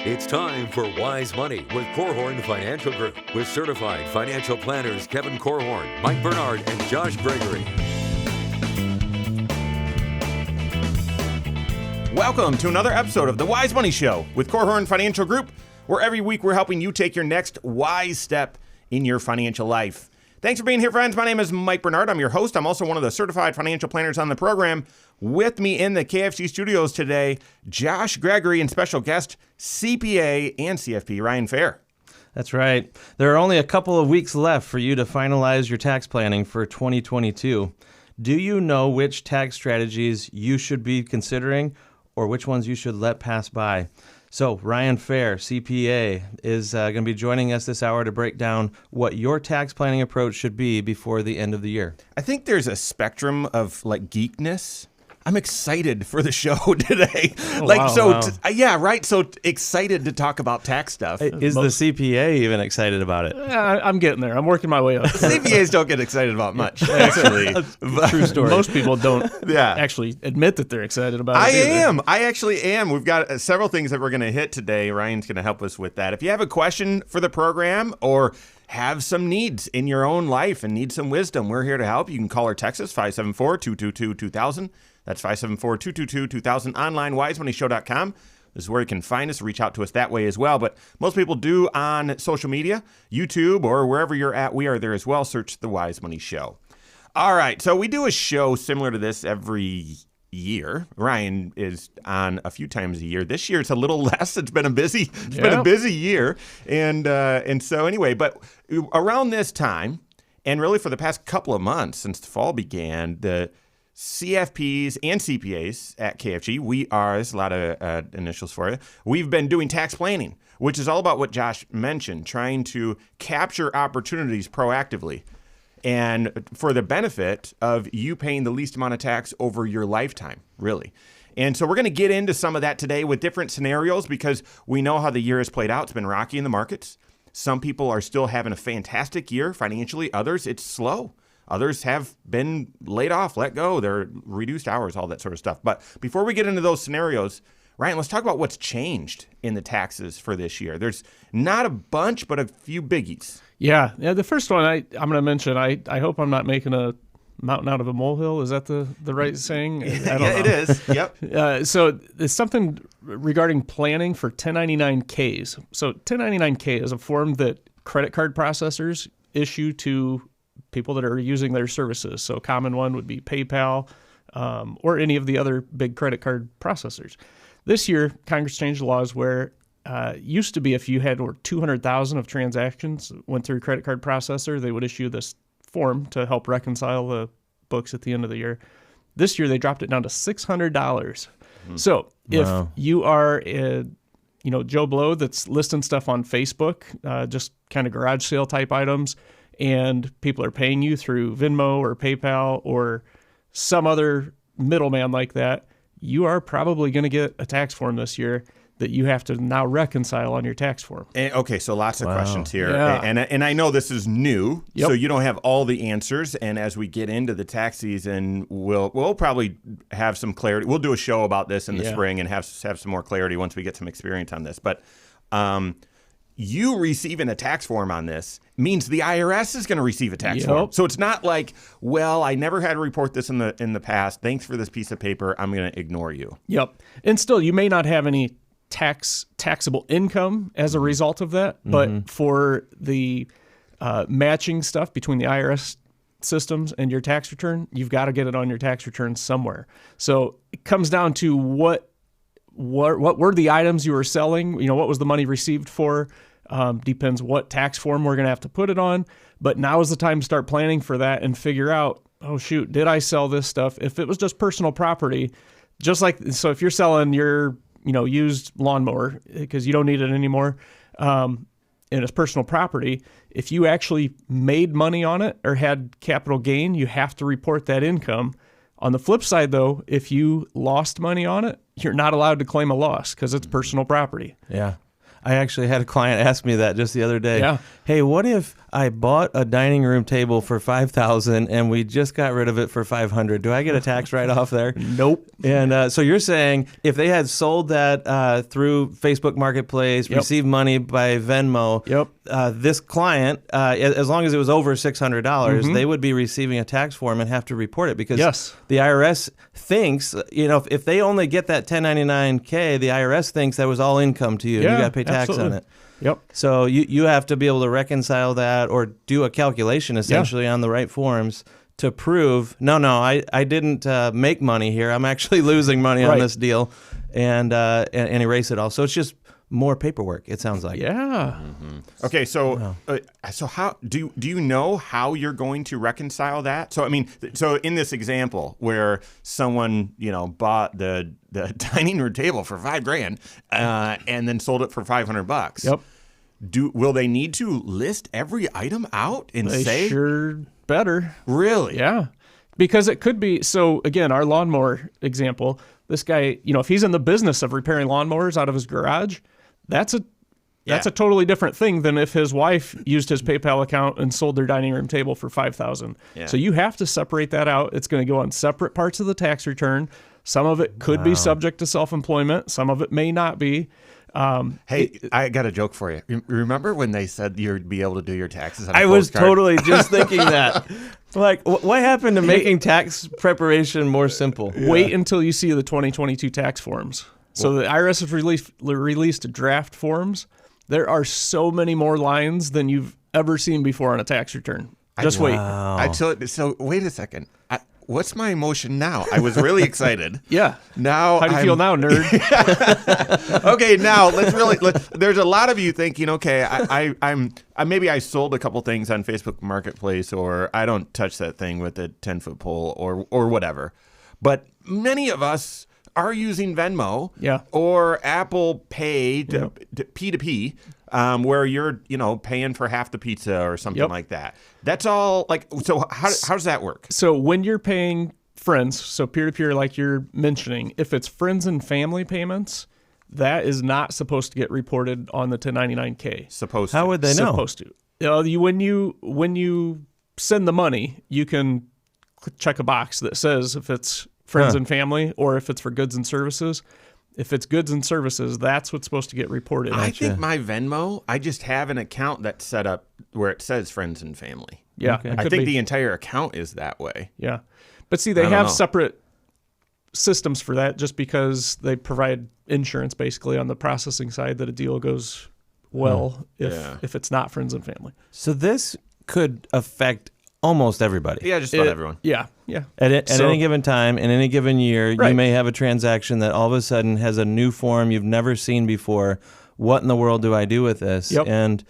It's time for Wise Money with Korhorn Financial Group with certified financial planners Kevin Korhorn, Mike Bernard, and Josh Gregory. Welcome to another episode of the Wise Money Show with Korhorn Financial Group, where every week we're helping you take your next wise step in your financial life. Thanks for being here, friends. My name is Mike Bernard. I'm your host. I'm also one of the certified financial planners on the program. With me in the KFC studios today, Josh Gregory and special guest, CPA and CFP Ryan Fair. That's right. There are only a couple of weeks left for you to finalize your tax planning for 2022. Do you know which tax strategies you should be considering or which ones you should let pass by? So Ryan Fair, CPA, is going to be joining us this hour to break down what your tax planning approach should be before the end of the year. I think there's a spectrum of geekness. I'm excited for the show today. Wow. Right. So excited to talk about tax stuff. Is the CPA even excited about it? I'm getting there. I'm working my way up. CPAs don't get excited about much, actually. True story. Most people don't actually admit that they're excited about it. I actually am. We've got several things that we're going to hit today. Ryan's going to help us with that. If you have a question for the program or have some needs in your own life and need some wisdom, we're here to help. You can call or text us, 574-222-2000. That's 574-222-2000. Online, wisemoneyshow.com. This is where you can find us, reach out to us that way as well. But most people do on social media, YouTube, or wherever you're at. We are there as well. Search The Wise Money Show. All right, so we do a show similar to this every year. Ryan is on a few times a year. This year it's a little less. It's been a busy year. And so anyway, but around this time, and really for the past couple of months since the fall began, the CFPs and CPAs at KFG, there's a lot of initials for you. We've been doing tax planning, which is all about what Josh mentioned, trying to capture opportunities proactively and for the benefit of you paying the least amount of tax over your lifetime, really. And so we're going to get into some of that today with different scenarios because we know how the year has played out. It's been rocky in the markets. Some people are still having a fantastic year financially. Others, it's slow. Others have been laid off, let go. They're reduced hours, all that sort of stuff. But before we get into those scenarios, Ryan, let's talk about what's changed in the taxes for this year. There's not a bunch, but a few biggies. Yeah. The first one I'm going to mention, I hope I'm not making a mountain out of a molehill. Is that the right saying? I don't know. It is. Yep. So it's something regarding planning for 1099-Ks. So 1099-K is a form that credit card processors issue to people that are using their services. So a common one would be PayPal or any of the other big credit card processors. This year, Congress changed the laws where used to be if you had over 200,000 of transactions went through a credit card processor, they would issue this form to help reconcile the books at the end of the year. This year, they dropped it down to $600. So if you are Joe Blow that's listing stuff on Facebook, just kind of garage sale type items, and people are paying you through Venmo or PayPal or some other middleman like that, you are probably going to get a tax form this year that you have to now reconcile on your tax form. Okay, so lots of questions here. Yeah. And I know this is new, Yep. so you don't have all the answers. And as we get into the tax season, we'll probably have some clarity. We'll do a show about this in the spring and have some more clarity once we get some experience on this. But you receiving a tax form on this means the IRS is going to receive a tax form. So it's not like, well, I never had to report this in the past. Thanks for this piece of paper. I'm going to ignore you. Yep. And still, you may not have any taxable income as a result of that, but for the matching stuff between the IRS systems and your tax return, you've got to get it on your tax return somewhere. So it comes down to what were the items you were selling? What was the money received for? Depends what tax form we're going to have to put it on. But now is the time to start planning for that and figure out, oh, shoot, did I sell this stuff? If it was just personal property, so if you're selling your used lawnmower because you don't need it anymore, and it's personal property, if you actually made money on it or had capital gain, you have to report that income. On the flip side, though, if you lost money on it, you're not allowed to claim a loss because it's personal property. Yeah. I actually had a client ask me that just the other day. Yeah. Hey, what if I bought a dining room table for $5,000 and we just got rid of it for $500? Do I get a tax write-off there? Nope. And so you're saying if they had sold that through Facebook Marketplace, received money by Venmo, this client, as long as it was over $600, they would be receiving a tax form and have to report it because the IRS thinks, if they only get that 1099K, the IRS thinks that was all income to you. And you got to pay tax on it. Yep. So you have to be able to reconcile that or do a calculation essentially on the right forms to prove, no, I didn't make money here. I'm actually losing money on this deal, and erase it all. So it's just more paperwork, it sounds like. Yeah. Okay, so so how do you know how you're going to reconcile that? So I mean, so in this example where someone bought the dining room table for $5,000 and then sold it for $500. Yep. Will they need to list every item out and They say? sure better. Really? Yeah. Because it could be, so again, our lawnmower example, this guy, if he's in the business of repairing lawnmowers out of his garage, that's a totally different thing than if his wife used his PayPal account and sold their dining room table for $5,000. Yeah. So you have to separate that out. It's going to go on separate parts of the tax return. Some of it could be subject to self-employment. Some of it may not be. Hey, I got a joke for you. Remember when they said you'd be able to do your taxes on a I was postcard? totally just thinking that. Like, what happened to making tax preparation more simple? Wait until you see the 2022 tax forms. So the IRS has released draft forms. There are so many more lines than you've ever seen before on a tax return. Just wait. So wait a second. What's my emotion now? I was really excited. Yeah. Now, how do you feel now, nerd? Okay, now there's a lot of you thinking, okay, maybe I sold a couple things on Facebook Marketplace, or I don't touch that thing with a 10-foot pole, or whatever. But many of us are using Venmo or Apple Pay to P2P, where you're paying for half the pizza or something like that. That's all. So how does that work? So when you're paying friends, so peer-to-peer like you're mentioning, if it's friends and family payments, that is not supposed to get reported on the 1099K. Supposed to. How would they know? Supposed to. When you send the money, you can check a box that says if it's friends and family, or if it's for goods and services. If it's goods and services, that's what's supposed to get reported. I think my Venmo, I just have an account that's set up where it says friends and family. Yeah. Okay. I think the entire account is that way. Yeah. But see, they have separate systems for that just because they provide insurance basically on the processing side that a deal goes well if it's not friends and family. So this could affect almost everybody. Yeah, just about everyone. Yeah, yeah. At any given time, in any given year, Right. you may have a transaction that all of a sudden has a new form you've never seen before. What in the world do I do with this? Yep. And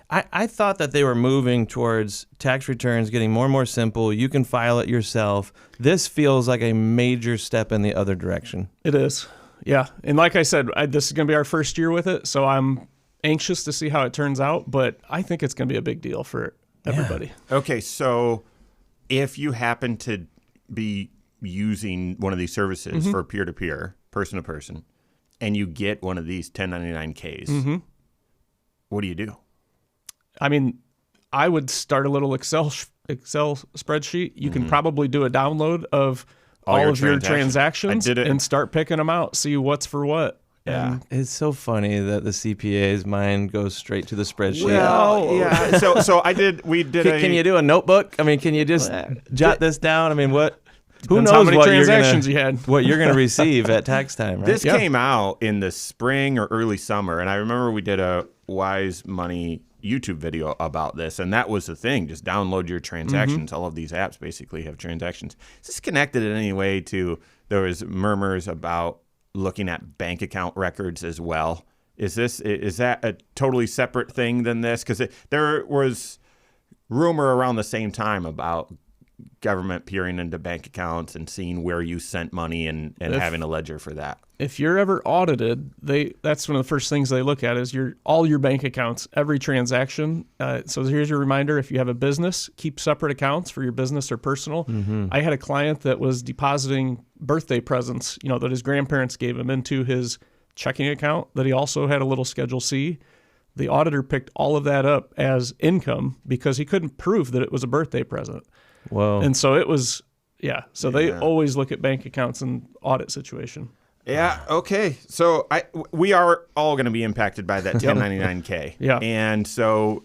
I thought that they were moving towards tax returns getting more and more simple. You can file it yourself. This feels like a major step in the other direction. It is. Yeah. And like I said, this is going to be our first year with it, so I'm anxious to see how it turns out, but I think it's going to be a big deal for everybody. Okay, so if you happen to be using one of these services for peer-to-peer, person-to-person, and you get one of these 1099Ks, what do you do? I mean, I would start a little Excel spreadsheet. You can probably do a download of all of your transactions and start picking them out, see what's for what. Yeah. It's so funny that the CPA's mind goes straight to the spreadsheet. Well, yeah. So we did Can you do a notebook? I mean, can you just jot this down? I mean, what? Who Depends knows how many what transactions you had? What you're going to receive at tax time, right? This came out in the spring or early summer, and I remember we did a Wise Money YouTube video about this, and that was the thing. Just download your transactions. All of these apps basically have transactions. Is this connected in any way to, there was murmurs about looking at bank account records as well? Is that a totally separate thing than this? Because there was rumor around the same time about government peering into bank accounts and seeing where you sent money and having a ledger for that. If you're ever audited, that's one of the first things they look at is all your bank accounts, every transaction. So here's your reminder: if you have a business, keep separate accounts for your business or personal. I had a client that was depositing birthday presents, that his grandparents gave him into his checking account that he also had a little Schedule C. The auditor picked all of that up as income because he couldn't prove that it was a birthday present. Whoa. And so it was, So they always look at bank accounts and audit situation. Yeah. Okay. So we are all going to be impacted by that 1099K. Yeah. And so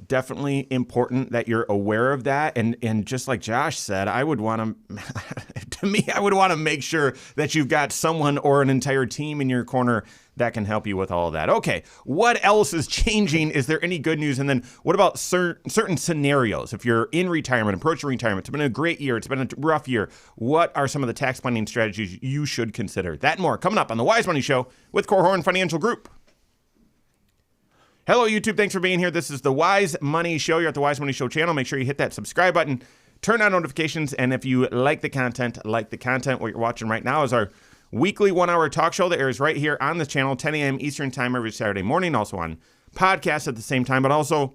definitely important that you're aware of that. And just like Josh said, I would want to make sure that you've got someone or an entire team in your corner that can help you with all of that. Okay. What else is changing? Is there any good news? And then what about certain scenarios? If you're in retirement, approaching retirement, it's been a great year, it's been a rough year. What are some of the tax planning strategies you should consider? That and more coming up on the Wise Money Show with Korhorn Financial Group. Hello, YouTube. Thanks for being here. This is the Wise Money Show. You're at the Wise Money Show channel. Make sure you hit that subscribe button, turn on notifications, and if you like the content, what you're watching right now is our weekly 1-hour talk show that airs right here on this channel, 10 a.m. Eastern Time every Saturday morning, also on podcasts at the same time, but also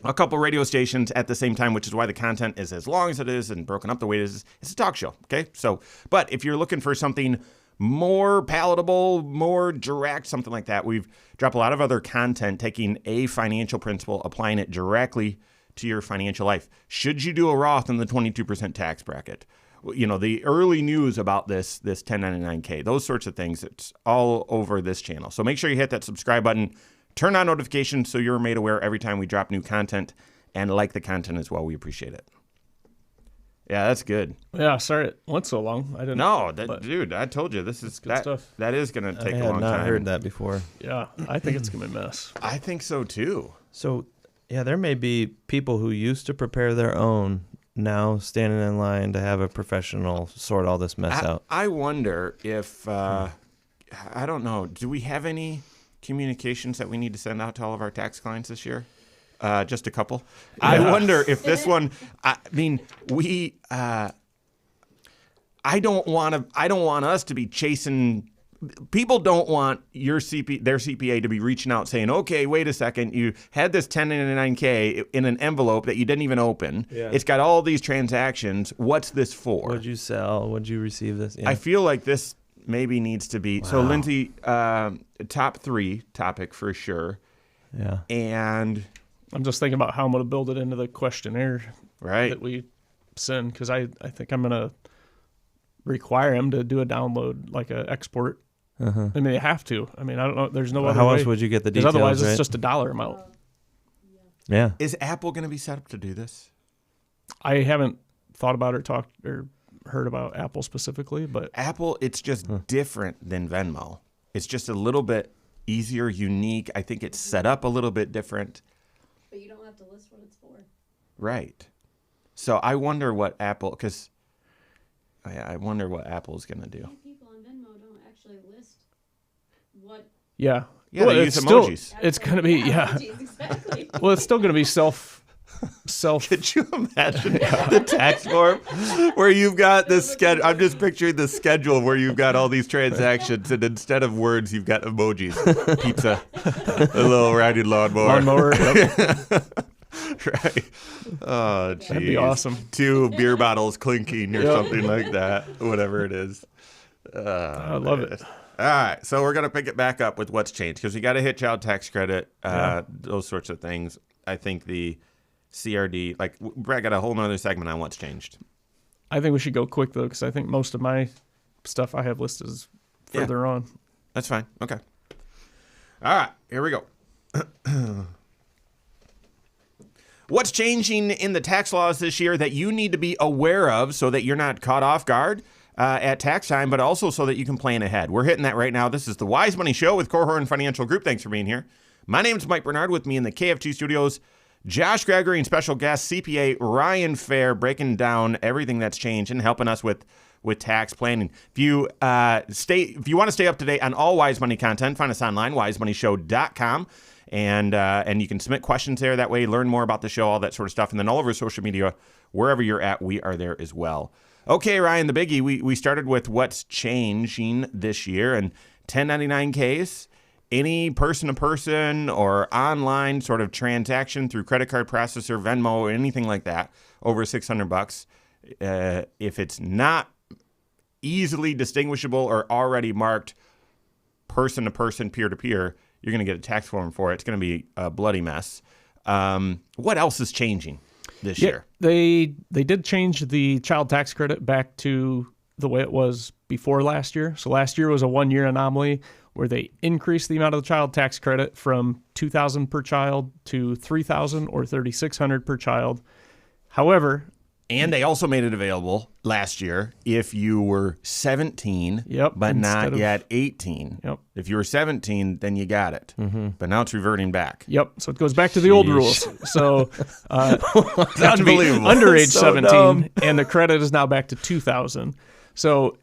a couple radio stations at the same time, which is why the content is as long as it is and broken up the way it is. It's a talk show, okay? So, but if you're looking for something more palatable, more direct, something like that, we've dropped a lot of other content, taking a financial principle, applying it directly to your financial life. Should you do a Roth in the 22% tax bracket? You know, the early news about this 1099K, those sorts of things, it's all over this channel. So make sure you hit that subscribe button, turn on notifications so you're made aware every time we drop new content, and like the content as well. We appreciate it. Yeah, that's good. Yeah, sorry it went so long. I didn't. No, dude, I told you this is good stuff. That is going to take a long I had not time. heard that before. Yeah, I think it's going to be a mess. I think so too. So, yeah, there may be people who used to prepare their own now standing in line to have a professional sort all this mess out. I wonder if, I don't know, do we have any communications that we need to send out to all of our tax clients this year? Just a couple. Yeah. I wonder if this one, I mean, I don't want us to be chasing. People don't want their CPA to be reaching out saying, okay, wait a second, you had this 1099K in an envelope that you didn't even open. Yeah. It's got all these transactions. What's this for? What'd you sell? What'd you receive this? Yeah. I feel like this maybe needs to be. Wow. So, Lindsay, top 3 topic for sure. Yeah. And I'm just thinking about how I'm going to build it into the questionnaire that we send, because I think I'm going to require him to do a download, like an export. I mean, they have to. I mean, I don't know. There's no other How way. else would you get the details? Otherwise, right? it's just a dollar amount. Yeah. Is Apple going to be set up to do this? I haven't thought about or talked or heard about Apple specifically, but Apple, it's just different than Venmo. It's just a little bit easier, unique. I think it's set up a little bit different. But you don't have to list what it's for. Right. So I wonder what Apple, I wonder what Apple's going to do. People on Venmo don't actually list what. Yeah. Yeah, they use emojis. It's going to be, emojis, exactly. Well, it's still going to be self. Could you imagine the tax form where you've got this schedule? I'm just picturing the schedule where you've got all these transactions, and instead of words, you've got emojis. Pizza, a little rounded lawnmower. Right. Oh, geez. That'd be awesome. 2 beer bottles clinking or something like that, whatever it is. I love it. All right, so we're going to pick it back up with what's changed, because we got to hit child tax credit, those sorts of things. I think the CRD, like, Brad got a whole nother segment on what's changed. I think we should go quick, though, because I think most of my stuff I have listed is further on. That's fine. Okay. All right, here we go. What's changing in the tax laws this year that you need to be aware of so that you're not caught off guard at tax time, but also so that you can plan ahead? We're hitting that right now. This is the Wise Money Show with Korhorn Financial Group. Thanks for being here. My name's Mike Bernard. With me in the KFT studios, Josh Gregory and special guest CPA Ryan Fair, breaking down everything that's changed and helping us with tax planning. If you want to stay up to date on all Wise Money content, find us online, wisemoneyshow.com. And you can submit questions there. That way, learn more about the show, all that sort of stuff. And then all over social media, wherever you're at, we are there as well. Okay, Ryan, the biggie. We started with what's changing this year, and 1099Ks. Any person-to-person or online sort of transaction through credit card processor, Venmo, or anything like that, over $600. If it's not easily distinguishable or already marked person to person, peer to peer, you're going to get a tax form for it. It's going to be a bloody mess. What else is changing this year? They did change the child tax credit back to the way it was before last year. So last year was a 1-year anomaly where they increased the amount of the child tax credit from $2,000 per child to $3,000 or $3,600 per child. However, and they also made it available last year if you were 17, but not yet 18. Yep. If you were 17, then you got it. But now it's reverting back. Yep. So it goes back to the old rules. So It's unbelievable. Underage So 17, dumb. and the credit is now back to $2,000. So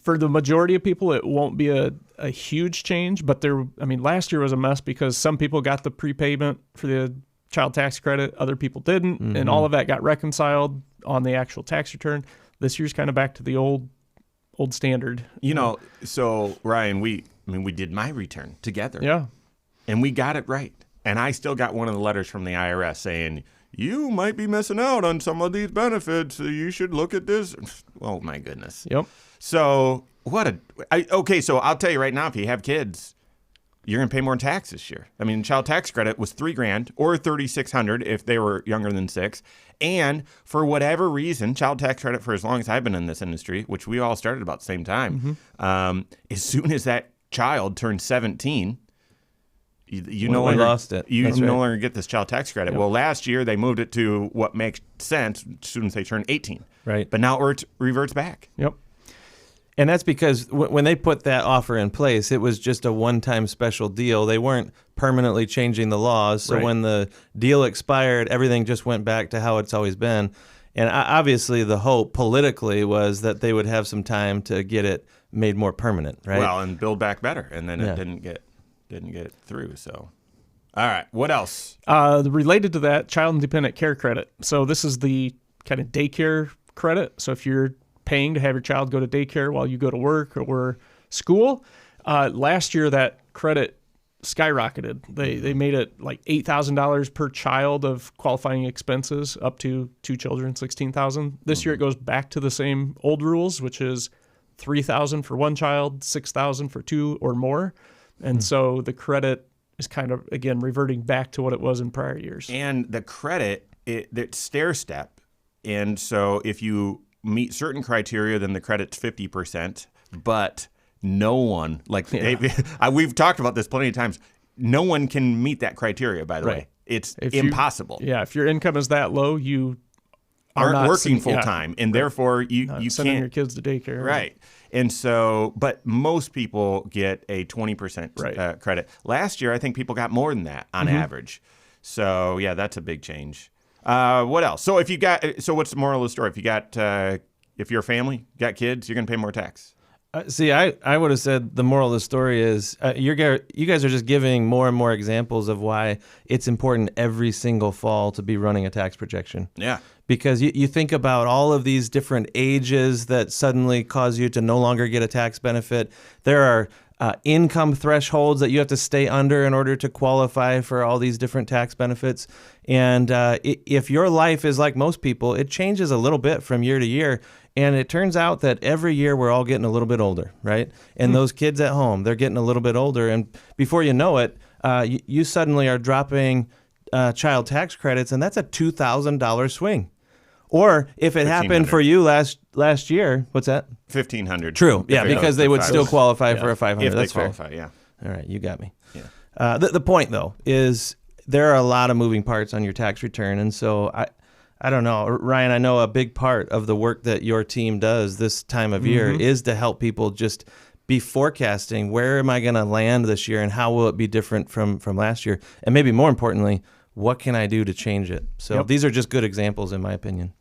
for the majority of people, it won't be a huge change. But last year was a mess because some people got the prepayment for the child tax credit, other people didn't, and all of that got reconciled on the actual tax return. This year's kind of back to the old standard. So Ryan, we did my return together. Yeah. And we got it right. And I still got one of the letters from the IRS saying, you might be missing out on some of these benefits. So you should look at this. Oh my goodness. Yep. So so I'll tell you right now, if you have kids, you're going to pay more tax this year. I mean, child tax credit was $3,000 or $3,600 if they were younger than 6. And for whatever reason, child tax credit for as long as I've been in this industry, which we all started about the same time, as soon as that child turned 17, you no longer lost it. You That's no right. longer get this child tax credit. Yep. Well, last year they moved it to what makes sense as soon as they turn 18. Right. But now it reverts back. Yep. And that's because when they put that offer in place, it was just a one-time special deal. They weren't permanently changing the laws. So Right. when the deal expired, everything just went back to how it's always been. And obviously the hope politically was that they would have some time to get it made more permanent, right? Well, and build back better. And then it didn't get through. So, all right. What else? Related to that, child and dependent care credit. So this is the kind of daycare credit. So if you're paying to have your child go to daycare while you go to work or school, last year that credit skyrocketed. They made it like $8,000 per child of qualifying expenses up to 2 children, $16,000. This year it goes back to the same old rules, which is $3,000 for 1 child, $6,000 for 2 or more. And so the credit is kind of, again, reverting back to what it was in prior years. And the credit, it's stair step. And so if you meet certain criteria, then the credit's 50%. But no one, we've talked about this plenty of times, no one can meet that criteria, by the way. It's impossible. If your income is that low, you aren't working full time, and therefore you sending can't your kids to daycare. Right. And so, but most people get a 20% credit. Last year, I think people got more than that on average. So yeah, that's a big change. What else? So what's the moral of the story? If you're a family, got kids, you're going to pay more tax. See, I would have said the moral of the story is you guys are just giving more and more examples of why it's important every single fall to be running a tax projection. Yeah. Because you think about all of these different ages that suddenly cause you to no longer get a tax benefit. There are income thresholds that you have to stay under in order to qualify for all these different tax benefits. And if your life is like most people, it changes a little bit from year to year. And it turns out that every year we're all getting a little bit older, right? And those kids at home, they're getting a little bit older. And before you know it, you suddenly are dropping child tax credits, and that's a $2,000 swing. Or if it happened for you last year, what's that? $1,500. True, yeah, because they would still qualify for a $500. If they That's qualify, fair. yeah. All right, you got me. Yeah. The point, though, is there are a lot of moving parts on your tax return. And so I don't know, Ryan, I know a big part of the work that your team does this time of year is to help people just be forecasting where am I going to land this year and how will it be different from last year? And maybe more importantly, what can I do to change it? So these are just good examples, in my opinion.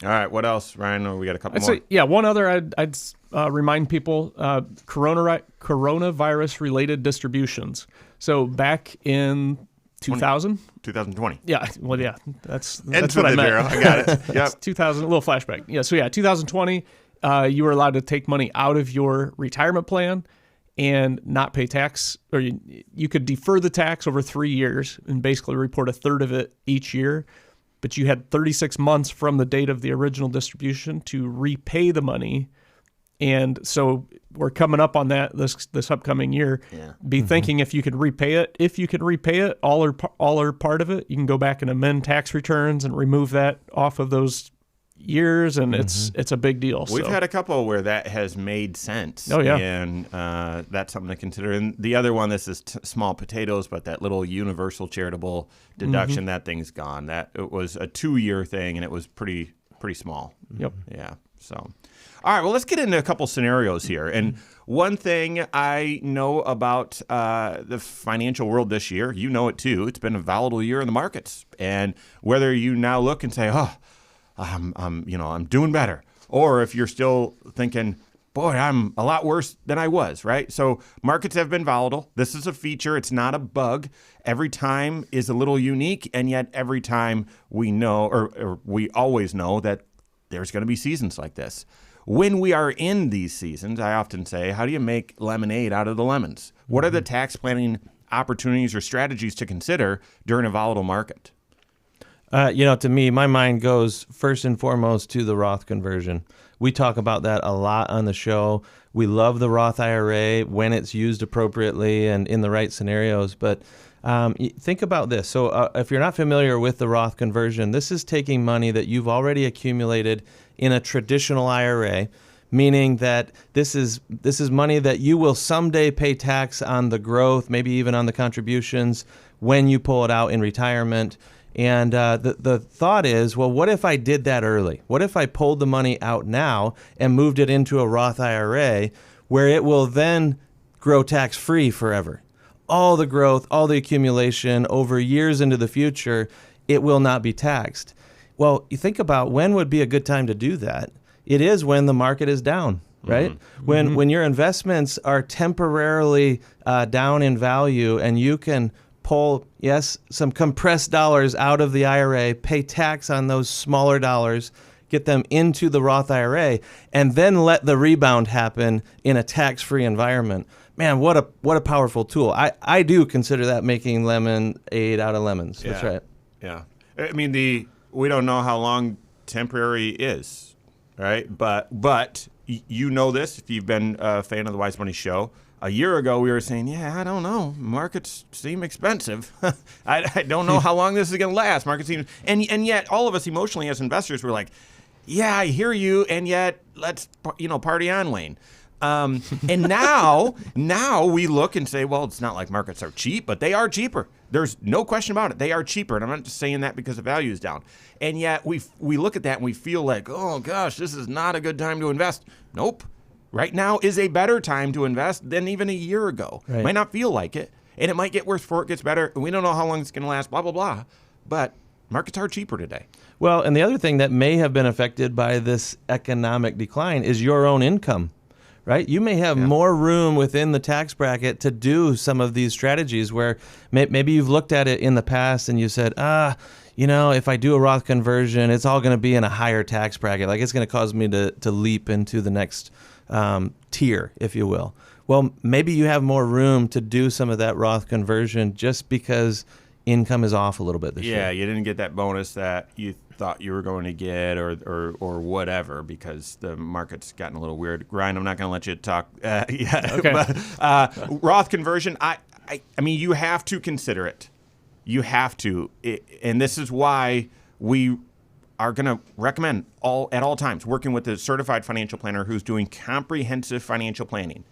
All right, what else, Ryan? Oh, we got a couple more. One other I'd remind people, coronavirus-related distributions. So back in 2020. Yeah, well, yeah, that's Ends what with I a meant. zero. I got it. Yep. 2000, a little flashback. Yeah, so 2020, you were allowed to take money out of your retirement plan and not pay tax, or you could defer the tax over 3 years and basically report a third of it each year. But you had 36 months from the date of the original distribution to repay the money And so we're coming up on that this upcoming year. Yeah. Be thinking if you could repay it. If you could repay it, all or part of it, you can go back and amend tax returns and remove that off of those years, and it's a big deal. We've so. had a couple where that has made sense. Oh, yeah. And that's something to consider. And the other one, this is small potatoes, but that little universal charitable deduction, that thing's gone. That it was a 2-year thing, and it was pretty small. Yep. Yeah. So, all right. Well, let's get into a couple scenarios here. And one thing I know about the financial world this year, you know it too. It's been a volatile year in the markets, and whether you now look and say, "Oh, I'm doing better," or if you're still thinking, "Boy, I'm a lot worse than I was," right? So markets have been volatile. This is a feature. It's not a bug. Every time is a little unique, and yet every time we know, or we always know that there's going to be seasons like this. When we are in these seasons, I often say, how do you make lemonade out of the lemons? What are the tax planning opportunities or strategies to consider during a volatile market? To me, my mind goes first and foremost to the Roth conversion. We talk about that a lot on the show. We love the Roth IRA when it's used appropriately and in the right scenarios. But think about this. So if you're not familiar with the Roth conversion, this is taking money that you've already accumulated in a traditional IRA, meaning that this is money that you will someday pay tax on the growth, maybe even on the contributions when you pull it out in retirement. And the thought is, well, what if I did that early? What if I pulled the money out now and moved it into a Roth IRA where it will then grow tax-free forever? All the growth, all the accumulation over years into the future, it will not be taxed. Well, you think about when would be a good time to do that. It is when the market is down, right? Mm-hmm. When your investments are temporarily down in value and you can pull, some compressed dollars out of the IRA, pay tax on those smaller dollars, get them into the Roth IRA, and then let the rebound happen in a tax-free environment. Man, what a powerful tool. I do consider that making lemonade out of lemons. Yeah. That's right. Yeah. I mean, we don't know how long temporary is, right? But you know this if you've been a fan of the Wise Money Show. A year ago, we were saying, I don't know. Markets seem expensive. I don't know how long this is going to last. Markets seem, and yet all of us emotionally as investors were like, yeah, I hear you, and yet let's party on, Wayne. And now we look and say, well, it's not like markets are cheap, but they are cheaper. There's no question about it. They are cheaper, and I'm not just saying that because the value is down. And yet we look at that and we feel like, oh gosh, this is not a good time to invest. Nope. Right now is a better time to invest than even a year ago. Right. Might not feel like it, and it might get worse before it gets better, and we don't know how long it's going to last, blah, blah, blah. But markets are cheaper today. Well, and the other thing that may have been affected by this economic decline is your own income, right? You may have more room within the tax bracket to do some of these strategies where maybe you've looked at it in the past and you said, if I do a Roth conversion, it's all going to be in a higher tax bracket. Like it's going to cause me to leap into the next tier, if you will. Well, maybe you have more room to do some of that Roth conversion just because income is off a little bit this year. Yeah, you didn't get that bonus that you thought you were going to get or whatever because the market's gotten a little weird. Ryan, I'm not going to let you talk. Okay. But, Roth conversion, I mean, you have to consider it. You have to. And this is why we are going to recommend at all times working with a certified financial planner who's doing comprehensive financial planning.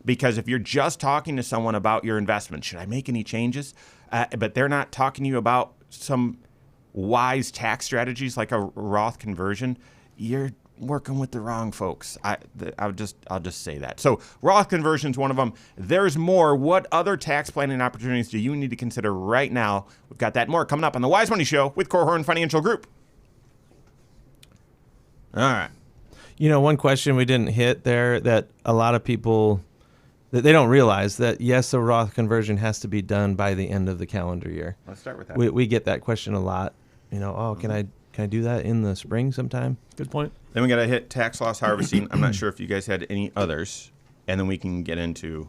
Because if you're just talking to someone about your investment, should I make any changes? But they're not talking to you about some wise tax strategies like a Roth conversion, you're working with the wrong folks. I'll just say that. So Roth conversion is one of them. There's more. What other tax planning opportunities do you need to consider right now? We've got that and more coming up on the Wise Money Show with Korhorn Financial Group. All right. One question we didn't hit there that a lot of people, that they don't realize that, yes, a Roth conversion has to be done by the end of the calendar year. Let's start with that. We get that question a lot. Can I do that in the spring sometime? Good point. Then we got to hit tax loss harvesting. I'm not sure if you guys had any others. And then we can get into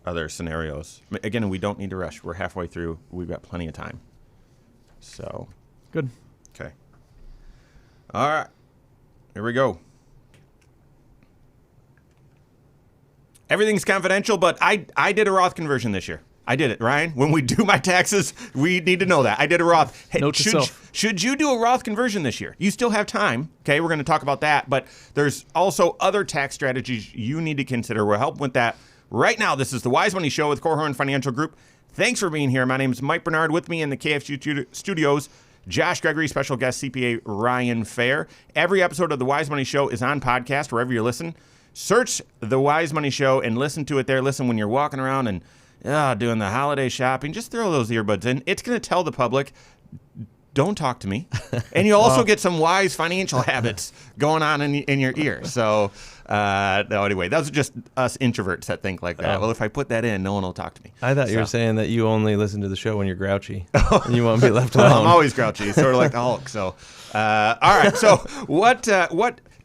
other scenarios. Again, we don't need to rush. We're halfway through. We've got plenty of time. So. Good. Okay. All right. Here we go. Everything's confidential, but I did a Roth conversion this year. I did it, Ryan. When we do my taxes, we need to know that. I did a Roth. Hey, Note to self. should you do a Roth conversion this year? You still have time. Okay, we're going to talk about that. But there's also other tax strategies you need to consider. We're helping with that right now. This is the Wise Money Show with Korhorn Financial Group. Thanks for being here. My name is Mike Bernard. With me in the KFG studios, Josh Gregory, special guest CPA Ryan Fair. Every episode of the Wise Money Show is on podcast wherever you listen. Search the Wise Money Show and listen to it there. Listen when you're walking around and doing the holiday shopping. Just throw those earbuds in. It's going to tell the public, don't talk to me. And you'll also get some wise financial habits going on in your ear. So, no, anyway, those are just us introverts that think like that. Well, if I put that in, no one will talk to me. I thought you were saying that you only listen to the show when you're grouchy and you want to be left alone. I'm always grouchy, sort of like the Hulk. So, all right. So, what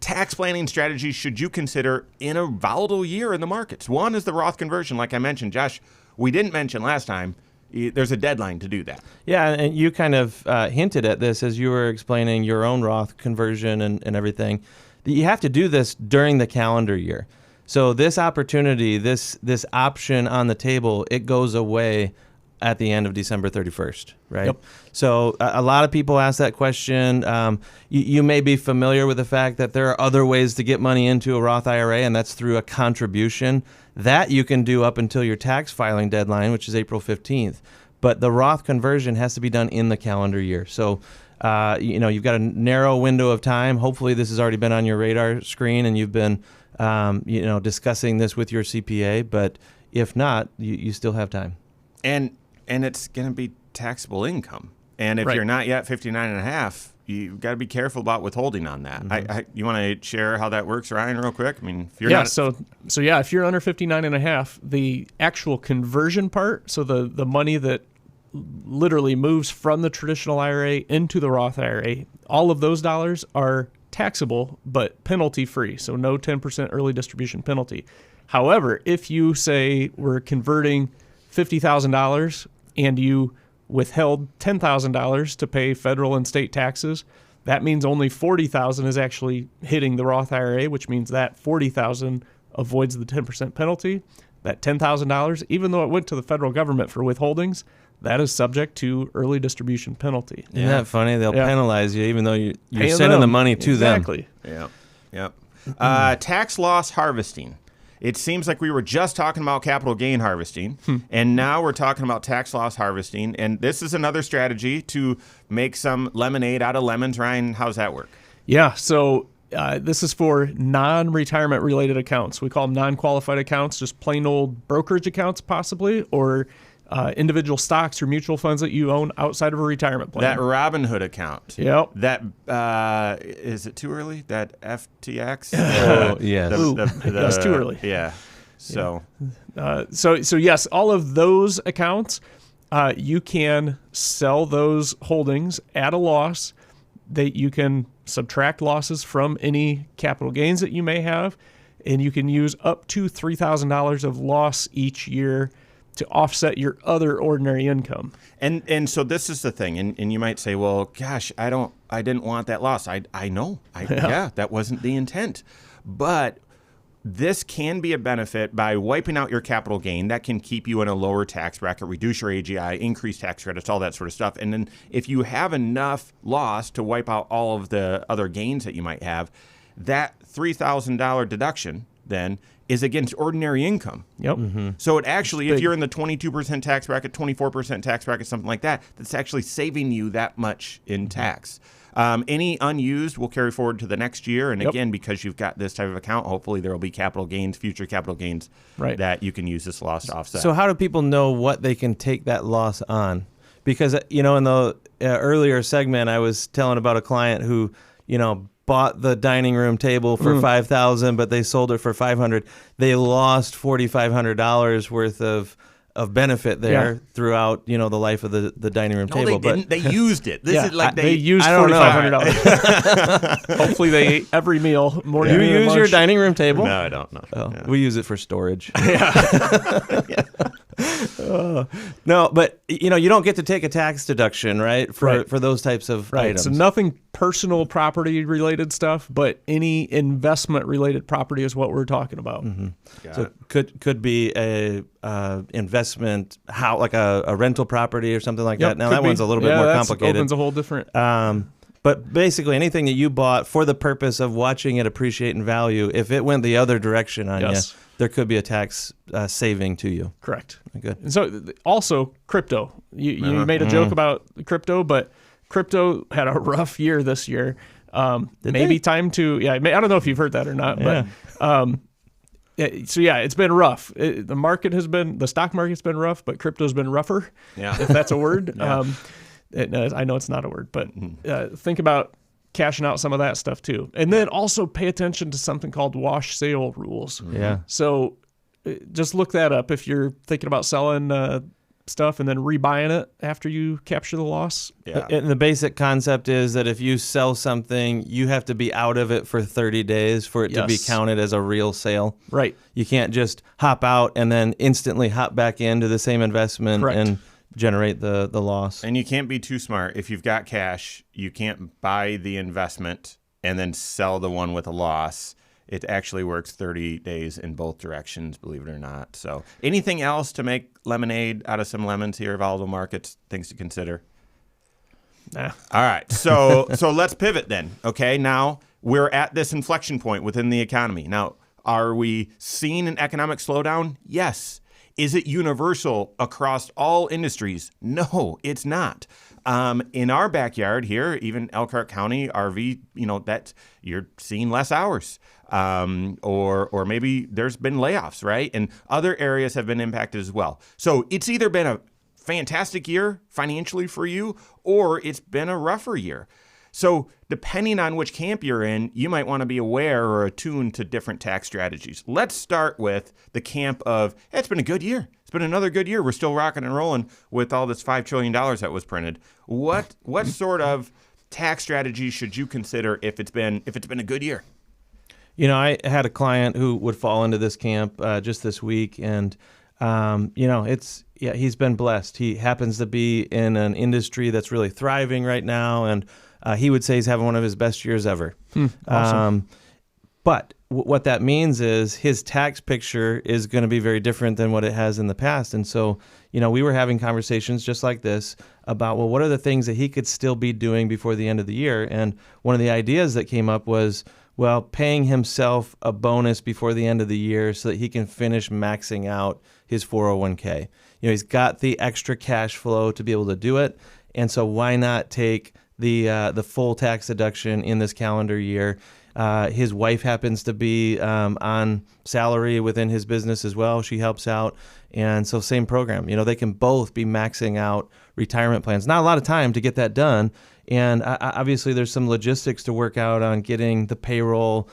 tax planning strategies should you consider in a volatile year in the markets? One is the Roth conversion, like I mentioned. Josh, we didn't mention last time, there's a deadline to do that. Yeah, and you kind of hinted at this as you were explaining your own Roth conversion and everything. You have to do this during the calendar year. So this opportunity, this option on the table, it goes away at the end of December 31st, right? Yep. So a lot of people ask that question. You may be familiar with the fact that there are other ways to get money into a Roth IRA, and that's through a contribution. That you can do up until your tax filing deadline, which is April 15th. But the Roth conversion has to be done in the calendar year. So, you've got a narrow window of time. Hopefully this has already been on your radar screen and you've been, discussing this with your CPA. But if not, you still have time. And it's going to be taxable income. And if Right. you're not yet 59 and a half, you've got to be careful about withholding on that. Mm-hmm. You want to share how that works, Ryan, real quick? I mean, if you're Yeah, not... so if you're under 59 and a half, the actual conversion part, so the money that literally moves from the traditional IRA into the Roth IRA, all of those dollars are taxable but penalty free, so no 10% early distribution penalty. However, if you say we're converting $50,000 and you withheld $10,000 to pay federal and state taxes, that means only $40,000 is actually hitting the Roth IRA, which means that $40,000 avoids the 10% penalty. That $10,000, even though it went to the federal government for withholdings, that is subject to early distribution penalty. Isn't that funny? They'll Yeah. penalize you even though you're Paying sending them. the money to Exactly. Yep. Tax loss harvesting. It seems like we were just talking about capital gain harvesting, and now we're talking about tax loss harvesting. And this is another strategy to make some lemonade out of lemons. Ryan, how's that work? Yeah, so this is for non-retirement related accounts. We call them non-qualified accounts, just plain old brokerage accounts possibly, or individual stocks or mutual funds that you own outside of a retirement plan. That Robinhood account. Yep. That, is it too early? That FTX? Oh, yes. That's too early. Yeah. So, So yes, all of those accounts, you can sell those holdings at a loss. That you can subtract losses from any capital gains that you may have, and you can use up to $3,000 of loss each year to offset your other ordinary income. and so this is the thing, and you might say, well, gosh, I didn't want that loss. I know. Yeah, that wasn't the intent. But this can be a benefit by wiping out your capital gain. That can keep you in a lower tax bracket, reduce your AGI, increase tax credits, all that sort of stuff. And then if you have enough loss to wipe out all of the other gains that you might have, that $3,000 deduction then is against ordinary income. Yep. So it actually, if you're in the 22% tax bracket, 24% tax bracket, something like that, that's actually saving you that much in tax. Any unused will carry forward to the next year. And again, because you've got this type of account, hopefully there will be capital gains, future capital gains that you can use this loss to offset. So how do people know what they can take that loss on? Because, in the earlier segment, I was telling about a client who, bought the dining room table for $5,000, but they sold it for $500. They lost $4,500 worth of benefit there throughout, the life of the dining room table. They didn't. They used it. This is like they used $4,500. Hopefully they ate every meal. Morning, You noon, and use your lunch. dining room table? No, I don't know. Oh, we use it for storage. No, but you don't get to take a tax deduction, right? For those types of items. So nothing personal property related stuff, but any investment related property is what we're talking about. So could be a investment, like a rental property or something like that. Now that one's a little bit more complicated. Opens a whole different. But basically, anything that you bought for the purpose of watching it appreciate in value, if it went the other direction on you, there could be a tax saving to you. Correct. Good. And so also crypto. You made a joke about crypto, but crypto had a rough year this year. Time to I don't know if you've heard that or not, but it's been rough. The stock market's been rough, but crypto's been rougher. If that's a word. I know it's not a word, but think about cashing out some of that stuff too. And then also pay attention to something called wash sale rules. Yeah. So just look that up if you're thinking about selling stuff and then rebuying it after you capture the loss. Yeah. And the basic concept is that if you sell something, you have to be out of it for 30 days for it to be counted as a real sale. Right. You can't just hop out and then instantly hop back into the same investment and generate the loss. And you can't be too smart. If you've got cash, you can't buy the investment and then sell the one with a loss. It actually works 30 days in both directions, believe it or not. So anything else to make lemonade out of some lemons here, volatile markets, things to consider? Nah. All right. So let's pivot then. Okay. Now we're at this inflection point within the economy. Now, are we seeing an economic slowdown? Yes. Is it universal across all industries? No, it's not. In our backyard here, even Elkhart County RV, that you're seeing less hours, or maybe there's been layoffs, right? And other areas have been impacted as well. So it's either been a fantastic year financially for you, or it's been a rougher year. So depending on which camp you're in, you might want to be aware or attuned to different tax strategies. Let's start with the camp of, hey, it's been a good year. It's been another good year. We're still rocking and rolling with all this $5 trillion that was printed. What sort of tax strategies should you consider if it's been a good year? I had a client who would fall into this camp just this week, and he's been blessed. He happens to be in an industry that's really thriving right now, and he would say he's having one of his best years ever. Awesome. But what that means is his tax picture is going to be very different than what it has in the past. And so, we were having conversations just like this about, well, what are the things that he could still be doing before the end of the year? And one of the ideas that came up was, well, paying himself a bonus before the end of the year so that he can finish maxing out his 401k. He's got the extra cash flow to be able to do it. And so why not take the full tax deduction in this calendar year? His wife happens to be on salary within his business as well. She helps out. And so same program. They can both be maxing out retirement plans. Not a lot of time to get that done. And obviously there's some logistics to work out on getting the payroll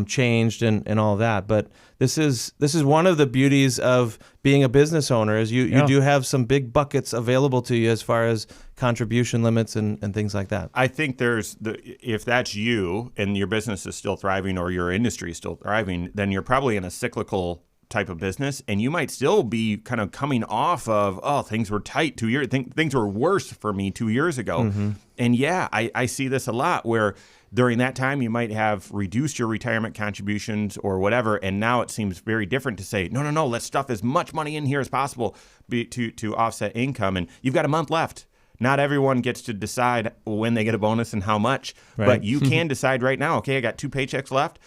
changed and all of that. But this is one of the beauties of being a business owner is you do have some big buckets available to you as far as contribution limits and things like that. I think if that's you and your business is still thriving or your industry is still thriving, then you're probably in a cyclical type of business, and you might still be kind of coming off of, things were tight 2 years. Things were worse for me 2 years ago. Mm-hmm. And I see this a lot where during that time you might have reduced your retirement contributions or whatever, and now it seems very different to say, no, let's stuff as much money in here as possible to offset income. And you've got a month left. Not everyone gets to decide when they get a bonus and how much, but you can decide right now, okay, I got 2 paychecks left.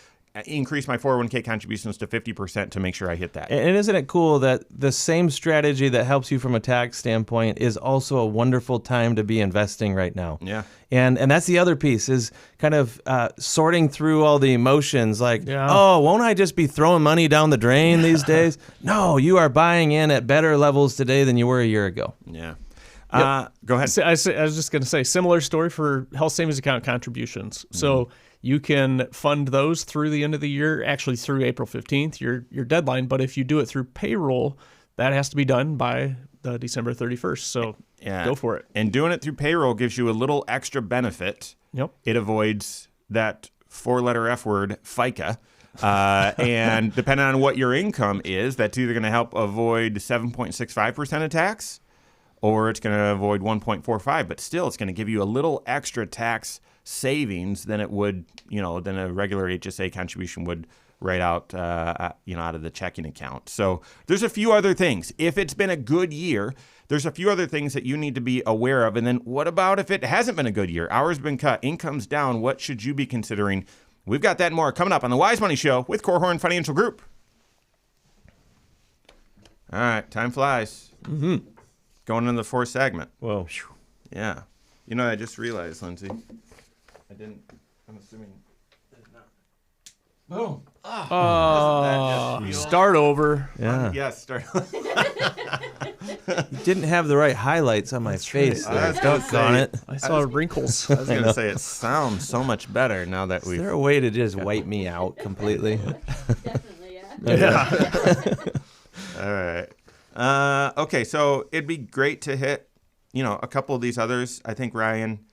Increase my 401k contributions to 50% to make sure I hit that. And isn't it cool that the same strategy that helps you from a tax standpoint is also a wonderful time to be investing right now? Yeah. And that's the other piece is kind of sorting through all the emotions like, won't I just be throwing money down the drain these days? No, you are buying in at better levels today than you were a year ago. Yeah. Go ahead. I was just going to say, similar story for health savings account contributions. So you can fund those through the end of the year, actually through April 15th, your deadline. But if you do it through payroll, that has to be done by December 31st. So go for it. And doing it through payroll gives you a little extra benefit. Yep. It avoids that 4-letter F word, FICA. And depending on what your income is, that's either going to help avoid 7.65% of tax, or it's going to avoid 1.45. But still, it's going to give you a little extra tax savings than it would, than a regular HSA contribution would right out, out of the checking account. So there's a few other things. If it's been a good year, there's a few other things that you need to be aware of. And then what about if it hasn't been a good year? Hours been cut, income's down. What should you be considering? We've got that and more coming up on the Wise Money Show with Korhorn Financial Group. All right, time flies. Mm-hmm. Going into the fourth segment. Whoa. Yeah. I just realized, Lindsay. I'm assuming. Boom. Start over. Yeah. Yes, start. You didn't have the right highlights on my face. right. I was There. gonna Doggone say- it. I saw wrinkles. I was going to say it sounds so much better now that Is we've. there a way to just wipe me out completely? Definitely, yeah. All right. Okay, so it'd be great to hit, a couple of these others. I think Ryan,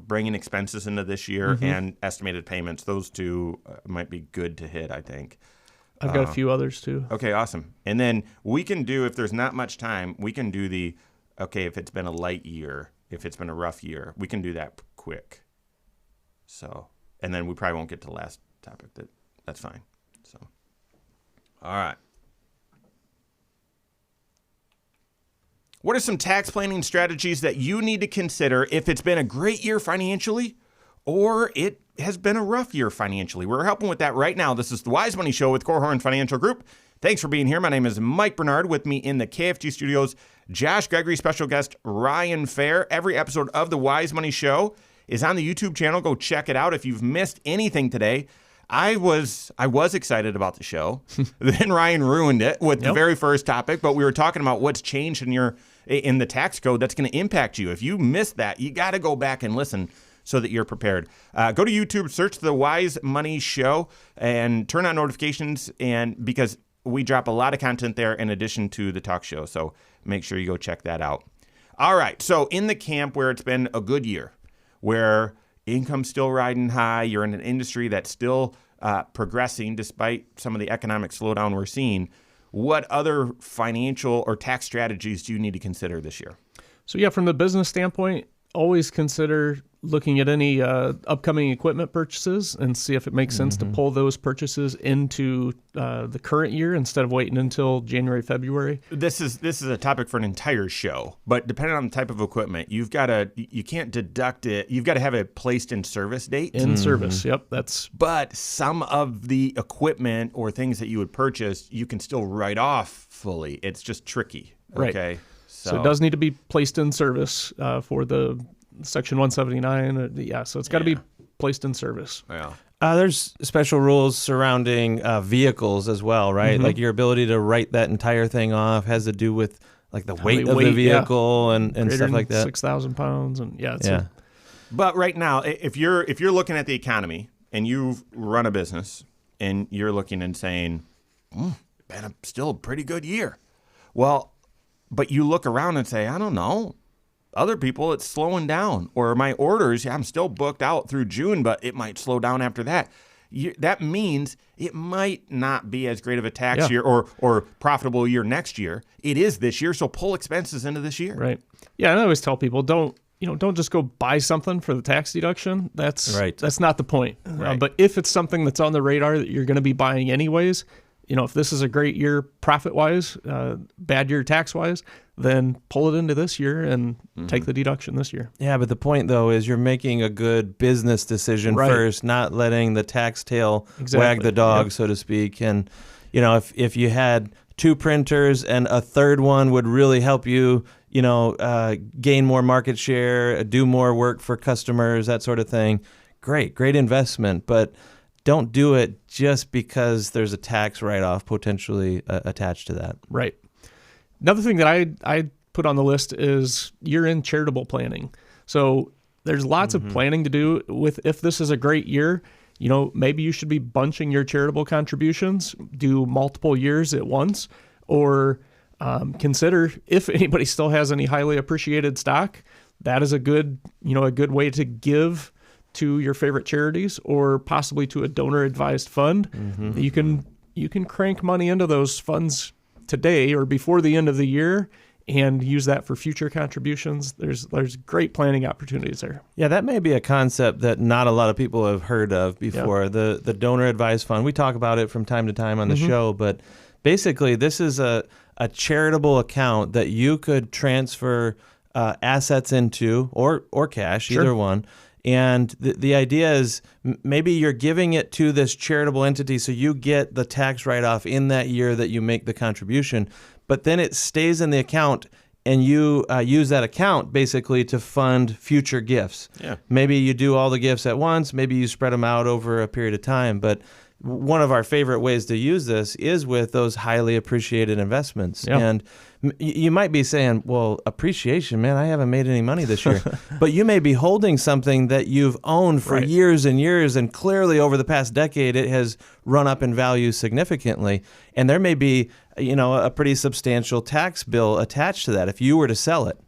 bringing expenses into this year and estimated payments, those two might be good to hit, I think. I've got a few others too. Okay, awesome. And then we can do, if there's not much time, we can do if it's been a light year, if it's been a rough year, we can do that quick. So, and then we probably won't get to the last topic. That's fine. So, all right. What are some tax planning strategies that you need to consider if it's been a great year financially or it has been a rough year financially? We're helping with that right now. This is the Wise Money Show with Korhorn Financial Group. Thanks for being here. My name is Mike Bernard. With me in the KFG studios, Josh Gregory, special guest Ryan Fair. Every episode of the Wise Money Show is on the YouTube channel. Go check it out. If you've missed anything today, I was excited about the show. Then Ryan ruined it with the very first topic, but we were talking about what's changed in the tax code that's going to impact you. If you missed that, you got to go back and listen so that you're prepared. Go to YouTube, search the Wise Money Show, and turn on notifications, and because we drop a lot of content there in addition to the talk show. So make sure you go check that out. All right. So in the camp where it's been a good year, where income's still riding high, you're in an industry that's still progressing despite some of the economic slowdown we're seeing, what other financial or tax strategies do you need to consider this year? So yeah, from the business standpoint, always consider looking at any upcoming equipment purchases and see if it makes sense to pull those purchases into the current year instead of waiting until January, February. This is a topic for an entire show, but depending on the type of equipment, you can't deduct it. You've got to have a placed in service date. In service, yep. But some of the equipment or things that you would purchase, you can still write off fully. It's just tricky. Okay. Right. So it does need to be placed in service for the Section 179. So it's got to be placed in service. Yeah. There's special rules surrounding vehicles as well, right? Like your ability to write that entire thing off has to do with like the weight of the vehicle and stuff like that. 6,000 pounds But right now, if you're looking at the economy and you've run a business and you're looking and saying, been still a pretty good year. Well, but you look around and say, I don't know. Other people, it's slowing down. Or my orders, I'm still booked out through June, but it might slow down after that. That means it might not be as great of a tax year or profitable year next year. It is this year, so pull expenses into this year. Right. Yeah, and I always tell people, don't just go buy something for the tax deduction. That's not the point. Right. But if it's something that's on the radar that you're going to be buying anyways, if this is a great year profit-wise, bad year tax-wise, then pull it into this year and take the deduction this year. Yeah, but the point, though, is you're making a good business decision first, not letting the tax tail wag the dog, so to speak. And, if you had two printers and a third one would really help you, gain more market share, do more work for customers, that sort of thing, great investment. But don't do it just because there's a tax write-off potentially attached to that. Right. Another thing that I put on the list is year-end charitable planning. So there's lots of planning to do with if this is a great year. Maybe you should be bunching your charitable contributions, do multiple years at once, or consider if anybody still has any highly appreciated stock. That is a good way to give to your favorite charities or possibly to a donor-advised fund. You can crank money into those funds today or before the end of the year and use that for future contributions. There's great planning opportunities there. Yeah, that may be a concept that not a lot of people have heard of before. Yeah. The donor advised fund. We talk about it from time to time on the show, but basically this is a charitable account that you could transfer assets into or cash, either one. And the idea is maybe you're giving it to this charitable entity so you get the tax write-off in that year that you make the contribution, but then it stays in the account and you use that account basically to fund future gifts. Yeah. Maybe you do all the gifts at once, maybe you spread them out over a period of time, but one of our favorite ways to use this is with those highly appreciated investments. Yeah. And you might be saying, well, appreciation, man, I haven't made any money this year. But you may be holding something that you've owned for years and years, and clearly over the past decade, it has run up in value significantly. And there may be, a pretty substantial tax bill attached to that if you were to sell it.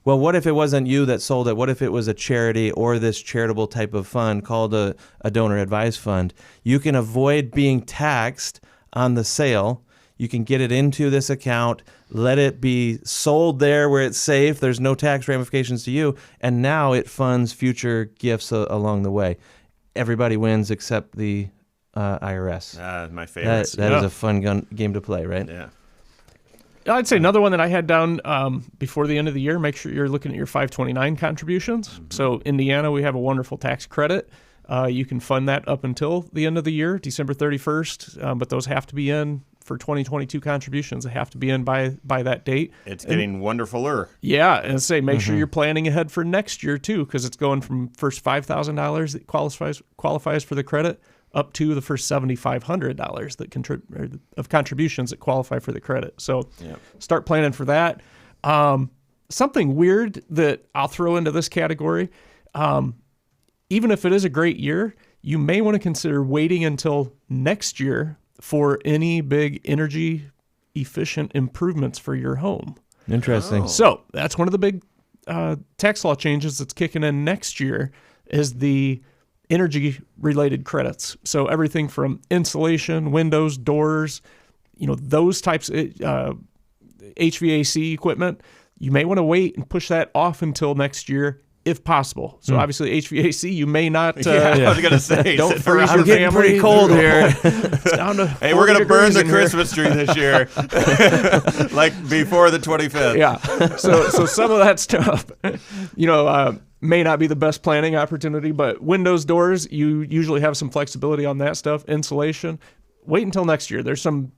Well, what if it wasn't you that sold it? What if it was a charity or this charitable type of fund called a donor advised fund? You can avoid being taxed on the sale. You can get it into this account, let it be sold there where it's safe. There's no tax ramifications to you. And now it funds future gifts along the way. Everybody wins except the IRS. My favorite. That is a fun game to play, right? Yeah. I'd say another one that I had down before the end of the year, make sure you're looking at your 529 contributions. So Indiana, we have a wonderful tax credit. You can fund that up until the end of the year, December 31st, but those have to be in for 2022 contributions. They have to be in by that date. It's getting wonderfuler. Yeah, and make sure you're planning ahead for next year too, because it's going from first $5,000 that qualifies for the credit up to the first $7,500 of contributions that qualify for the credit. So start planning for that. Something weird that I'll throw into this category, even if it is a great year, you may want to consider waiting until next year for any big energy efficient improvements for your home. Interesting. So that's one of the big tax law changes that's kicking in next year is the energy-related credits. So everything from insulation, windows, doors, those types of HVAC equipment, you may want to wait and push that off until next year if possible. So obviously HVAC, you may not... I was going to say, don't freeze your I'm getting family. pretty cold here. It's down to hey, we're going to burn the Christmas tree this year, like before the 25th. Yeah. So some of that stuff, may not be the best planning opportunity, but windows, doors, you usually have some flexibility on that stuff. Insulation, wait until next year. There's some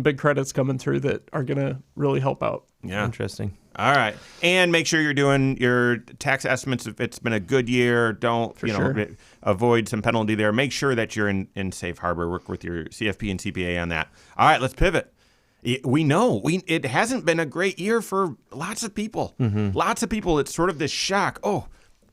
big credits coming through that are going to really help out. Yeah. Interesting. All right. And make sure you're doing your tax estimates. If it's been a good year, don't, avoid some penalty there. Make sure that you're in safe harbor. Work with your CFP and CPA on that. All right, let's pivot. We know it hasn't been a great year for lots of people. Lots of people, it's sort of this shock. Oh,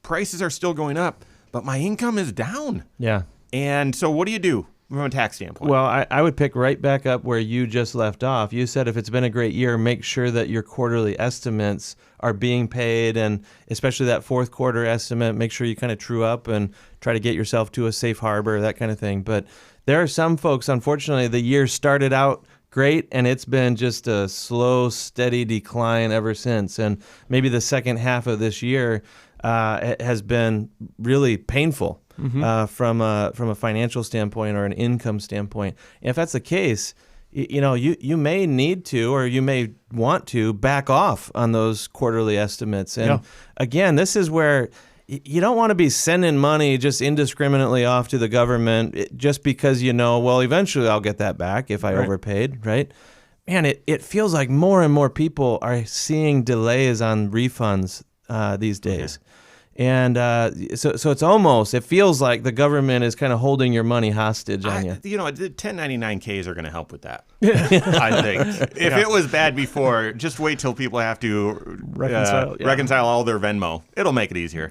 prices are still going up, but my income is down. Yeah. And so what do you do from a tax standpoint? Well, I would pick right back up where you just left off. You said if it's been a great year, make sure that your quarterly estimates are being paid, and especially that fourth quarter estimate, make sure you kind of true up and try to get yourself to a safe harbor, that kind of thing. But there are some folks, unfortunately, the year started out great, and it's been just a slow, steady decline ever since. And maybe the second half of this year has been really painful from a financial standpoint or an income standpoint. And if that's the case, you may need to, or you may want to back off on those quarterly estimates. And again, this is where you don't want to be sending money just indiscriminately off to the government just because well, eventually I'll get that back if I overpaid, right? Man, it feels like more and more people are seeing delays on refunds these days. And so it feels like the government is kind of holding your money hostage on you. The 1099-Ks are going to help with that. I think. If it was bad before, just wait till people have to reconcile all their Venmo. It'll make it easier.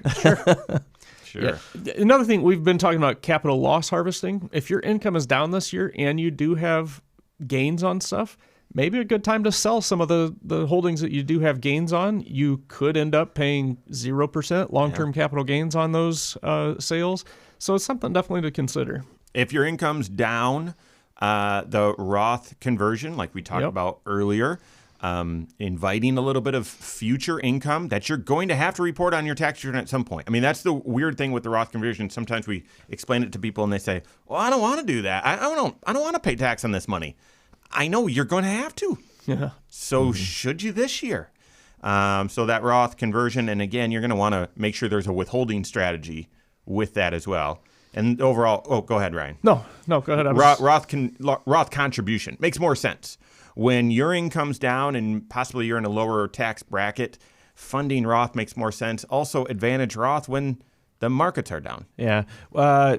Sure. Yeah. Another thing, we've been talking about capital loss harvesting. If your income is down this year and you do have gains on stuff, maybe a good time to sell some of the holdings that you do have gains on. You could end up paying 0% long-term capital gains on those sales. So it's something definitely to consider. If your income's down, the Roth conversion, like we talked about earlier, inviting a little bit of future income that you're going to have to report on your tax return at some point. I mean, that's the weird thing with the Roth conversion. Sometimes we explain it to people and they say, well, I don't want to do that. I don't want to pay tax on this money. I know you're going to have to. Yeah. So should you this year? So that Roth conversion, and again, you're going to want to make sure there's a withholding strategy with that as well. And overall, go ahead, Ryan. No, go ahead. Roth contribution makes more sense. When your income's down and possibly you're in a lower tax bracket, funding Roth makes more sense. Also, advantage Roth when the markets are down. Yeah.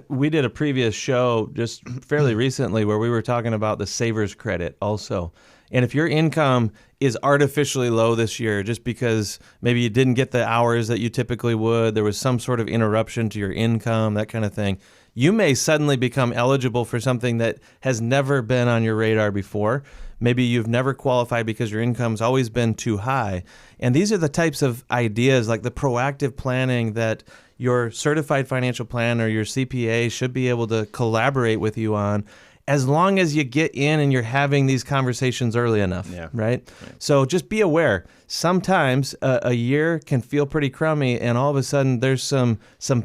We did a previous show just fairly recently where we were talking about the Savers credit also. And if your income is artificially low this year just because maybe you didn't get the hours that you typically would, there was some sort of interruption to your income, that kind of thing, you may suddenly become eligible for something that has never been on your radar before. Maybe you've never qualified because your income's always been too high. And these are the types of ideas, like the proactive planning, that your certified financial planner, your CPA, should be able to collaborate with you on, as long as you get in and you're having these conversations early enough, right? So just be aware. Sometimes a year can feel pretty crummy, and all of a sudden there's some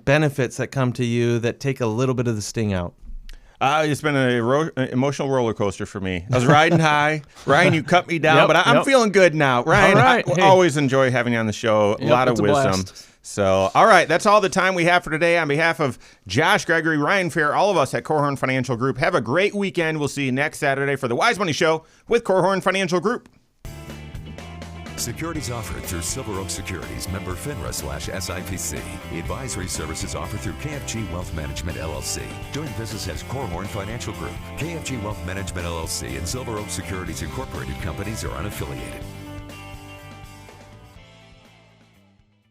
benefits that come to you that take a little bit of the sting out. It's been an emotional roller coaster for me. I was riding high. Ryan, you cut me down, but I'm feeling good now. Ryan, all right. I always enjoy having you on the show. A lot of wisdom. So, all right, that's all the time we have for today. On behalf of Josh Gregory, Ryan Fair, all of us at Korhorn Financial Group, have a great weekend. We'll see you next Saturday for the Wise Money Show with Korhorn Financial Group. Securities offered through Silver Oak Securities, member FINRA/SIPC. Advisory services offered through KFG Wealth Management, LLC. Doing business as Korhorn Financial Group. KFG Wealth Management, LLC and Silver Oak Securities Incorporated companies are unaffiliated.